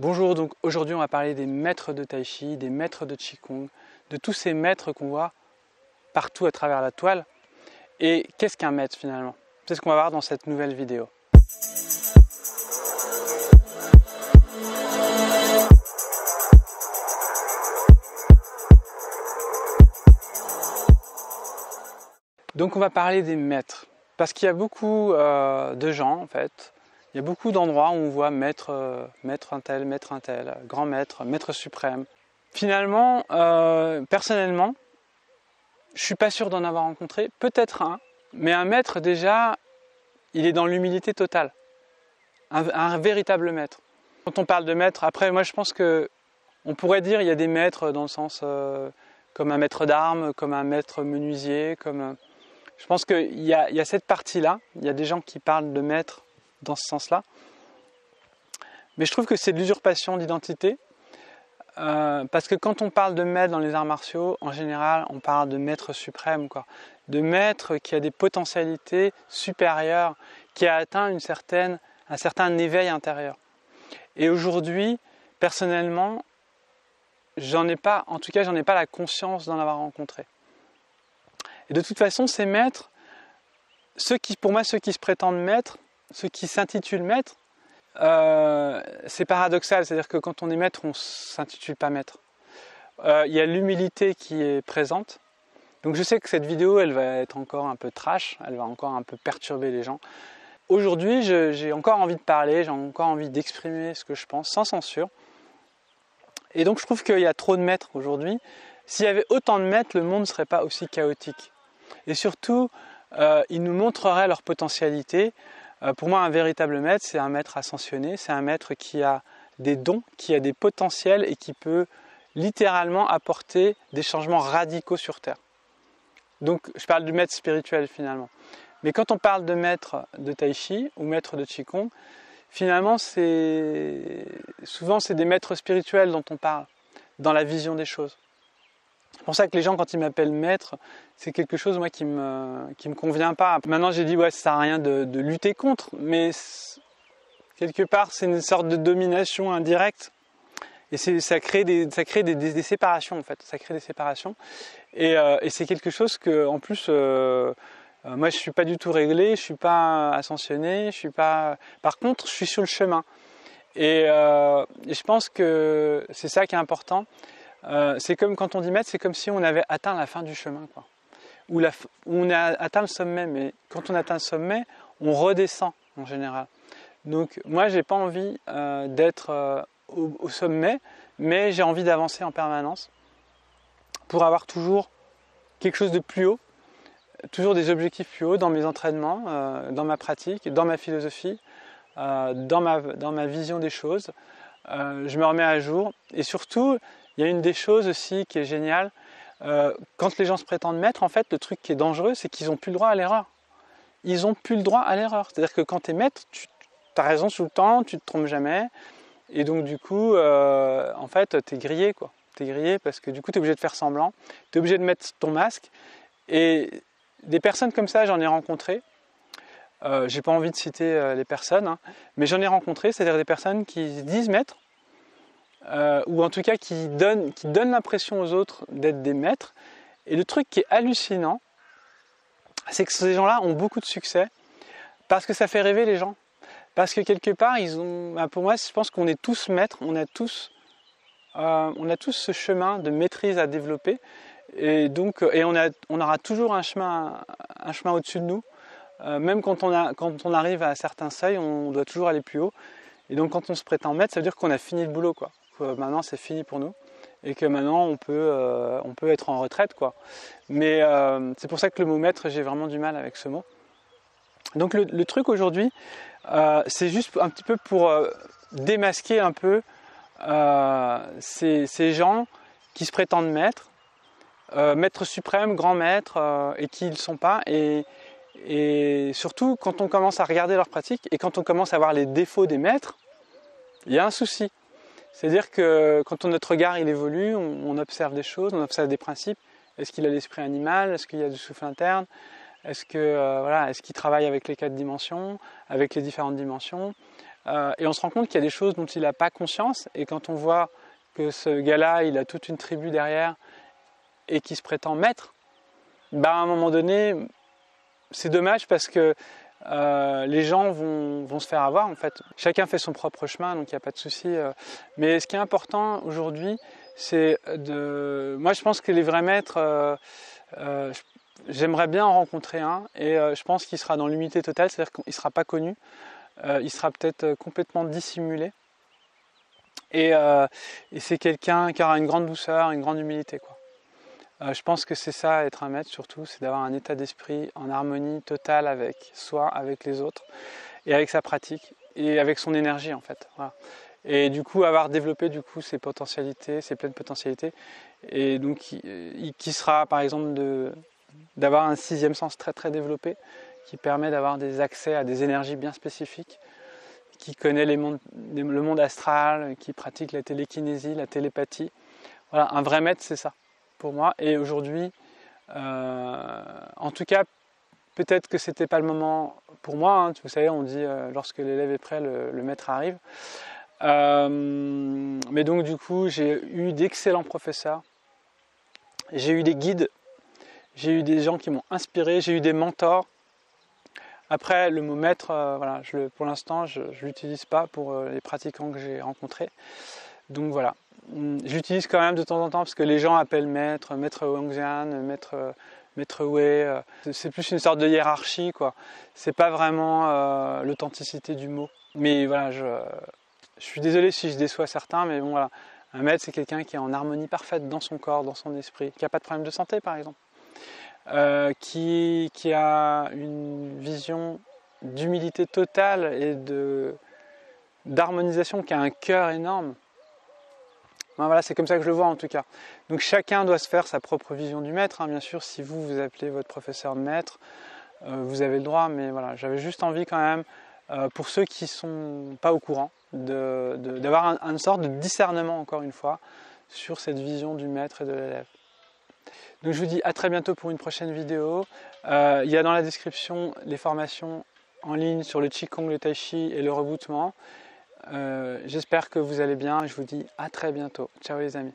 Bonjour, donc aujourd'hui on va parler des maîtres de Tai Chi, des maîtres de Qigong, de tous ces maîtres qu'on voit partout à travers la toile. Et qu'est-ce qu'un maître finalement? C'est ce qu'on va voir dans cette nouvelle vidéo. Donc on va parler des maîtres, parce qu'il y a beaucoup de gens en fait. Il y a beaucoup d'endroits où on voit maître un tel, grand maître, maître suprême. Finalement, personnellement, je suis pas sûr d'en avoir rencontré, peut-être un, mais un maître déjà, il est dans l'humilité totale, un véritable maître. Quand on parle de maître, après moi je pense que on pourrait dire il y a des maîtres dans le sens comme un maître d'armes, comme un maître menuisier, je pense qu'il y a cette partie-là, il y a des gens qui parlent de maître dans ce sens-là. Mais je trouve que c'est de l'usurpation d'identité, parce que quand on parle de maître dans les arts martiaux, en général, on parle de maître suprême, quoi. De maître qui a des potentialités supérieures, qui a atteint un certain éveil intérieur. Et aujourd'hui, personnellement, j'en ai pas la conscience d'en avoir rencontré. Et de toute façon, ces maîtres, pour moi, ceux qui se prétendent maîtres, ceux qui s'intitulent maîtres, c'est paradoxal, c'est-à-dire que quand on est maître, on ne s'intitule pas maître. Il y a l'humilité qui est présente. Donc je sais que cette vidéo, elle va être encore un peu trash, elle va encore un peu perturber les gens. Aujourd'hui, j'ai encore envie de parler, j'ai encore envie d'exprimer ce que je pense, sans censure. Et donc je trouve qu'il y a trop de maîtres aujourd'hui. S'il y avait autant de maîtres, le monde ne serait pas aussi chaotique. Et surtout, ils nous montreraient leur potentialité. Pour moi, un véritable maître, c'est un maître ascensionné, c'est un maître qui a des dons, qui a des potentiels et qui peut littéralement apporter des changements radicaux sur Terre. Donc, je parle du maître spirituel finalement. Mais quand on parle de maître de Tai Chi ou maître de Qigong, finalement, souvent c'est des maîtres spirituels dont on parle, dans la vision des choses. C'est pour ça que les gens, quand ils m'appellent maître, c'est quelque chose moi qui me convient pas. Maintenant j'ai dit ouais, ça sert à rien de lutter contre, mais quelque part c'est une sorte de domination indirecte et ça crée des séparations en fait. Ça crée des séparations et c'est quelque chose que en plus moi je suis pas du tout réglé, je suis pas ascensionné, Par contre je suis sur le chemin et je pense que c'est ça qui est important. C'est comme quand on dit maître, c'est comme si on avait atteint la fin du chemin, quoi. Où on a atteint le sommet, mais quand on atteint le sommet, on redescend en général. Donc moi, j'ai pas envie d'être au sommet, mais j'ai envie d'avancer en permanence pour avoir toujours quelque chose de plus haut, toujours des objectifs plus hauts dans mes entraînements, dans ma pratique, dans ma philosophie, dans ma vision des choses. Je me remets à jour et surtout, il y a une des choses aussi qui est géniale, quand les gens se prétendent maîtres, en fait, le truc qui est dangereux, c'est qu'ils n'ont plus le droit à l'erreur. Ils n'ont plus le droit à l'erreur. C'est-à-dire que quand tu es maître, tu as raison tout le temps, tu ne te trompes jamais. Et donc, du coup, en fait, tu es grillé, quoi. Tu es grillé parce que du coup, tu es obligé de faire semblant. Tu es obligé de mettre ton masque. Et des personnes comme ça, j'en ai rencontré. J'ai pas envie de citer les personnes, hein, mais j'en ai rencontré, c'est-à-dire des personnes qui se disent maîtres, ou en tout cas qui donnent l'impression aux autres d'être des maîtres. Et le truc qui est hallucinant, c'est que ces gens-là ont beaucoup de succès parce que ça fait rêver les gens. Parce que quelque part, pour moi, je pense qu'on est tous maîtres, on a tous ce chemin de maîtrise à développer, et donc on aura toujours un chemin au-dessus de nous. Même quand on arrive à certains seuils, on doit toujours aller plus haut. Et donc quand on se prétend maître, ça veut dire qu'on a fini le boulot, quoi. Maintenant c'est fini pour nous et que maintenant on peut être en retraite, quoi. Mais c'est pour ça que le mot maître, j'ai vraiment du mal avec ce mot. Donc le truc aujourd'hui, c'est juste un petit peu pour démasquer un peu ces gens qui se prétendent maîtres, maître suprême, grand maître, et qui ne le sont pas. Et surtout, quand on commence à regarder leur pratique et quand on commence à voir les défauts des maîtres, il y a un souci. C'est-à-dire que quand notre regard il évolue, on observe des choses, on observe des principes. Est-ce qu'il a l'esprit animal? Est-ce qu'il y a du souffle interne? Est-ce qu'il travaille avec les 4 dimensions, avec les différentes dimensions? Et on se rend compte qu'il y a des choses dont il n'a pas conscience, et quand on voit que ce gars-là, il a toute une tribu derrière, et qui se prétend maître, à un moment donné, c'est dommage parce que les gens vont se faire avoir en fait. Chacun fait son propre chemin, donc il n'y a pas de souci. Mais ce qui est important aujourd'hui, c'est de... Moi je pense que les vrais maîtres, j'aimerais bien en rencontrer un, et je pense qu'il sera dans l'humilité totale, c'est-à-dire qu'il ne sera pas connu, il sera peut-être complètement dissimulé. Et c'est quelqu'un qui aura une grande douceur, une grande humilité, quoi. Je pense que c'est ça, être un maître surtout, c'est d'avoir un état d'esprit en harmonie totale avec soi, avec les autres, et avec sa pratique, et avec son énergie en fait. Voilà. Et du coup, avoir développé du coup ses potentialités, ses pleines potentialités, et donc qui sera par exemple d'avoir un sixième sens très très développé, qui permet d'avoir des accès à des énergies bien spécifiques, qui connaît le monde astral, qui pratique la télékinésie, la télépathie. Voilà, un vrai maître, c'est ça pour moi. Et aujourd'hui, en tout cas, peut-être que c'était pas le moment pour moi. Hein. Vous savez, on dit lorsque l'élève est prêt, le maître arrive. Mais donc du coup, j'ai eu d'excellents professeurs. J'ai eu des guides. J'ai eu des gens qui m'ont inspiré. J'ai eu des mentors. Après, le mot maître, voilà, pour l'instant, je ne l'utilise pas pour les pratiquants que j'ai rencontrés. Donc voilà. J'utilise quand même de temps en temps parce que les gens appellent maître Wangxian, maître Wei. C'est plus une sorte de hiérarchie, quoi. C'est pas vraiment l'authenticité du mot. Mais voilà, je suis désolé si je déçois certains, mais bon voilà. Un maître, c'est quelqu'un qui est en harmonie parfaite dans son corps, dans son esprit, qui n'a pas de problème de santé, par exemple. Qui a une vision d'humilité totale et d'harmonisation, qui a un cœur énorme. Voilà, c'est comme ça que je le vois en tout cas. Donc chacun doit se faire sa propre vision du maître. Hein. Bien sûr, si vous appelez votre professeur maître, vous avez le droit, mais voilà, j'avais juste envie quand même, pour ceux qui ne sont pas au courant, d'avoir une sorte de discernement, encore une fois, sur cette vision du maître et de l'élève. Donc je vous dis à très bientôt pour une prochaine vidéo. Il y a dans la description les formations en ligne sur le Qigong, le Tai Chi et le rebootement. J'espère que vous allez bien et je vous dis à très bientôt. Ciao les amis.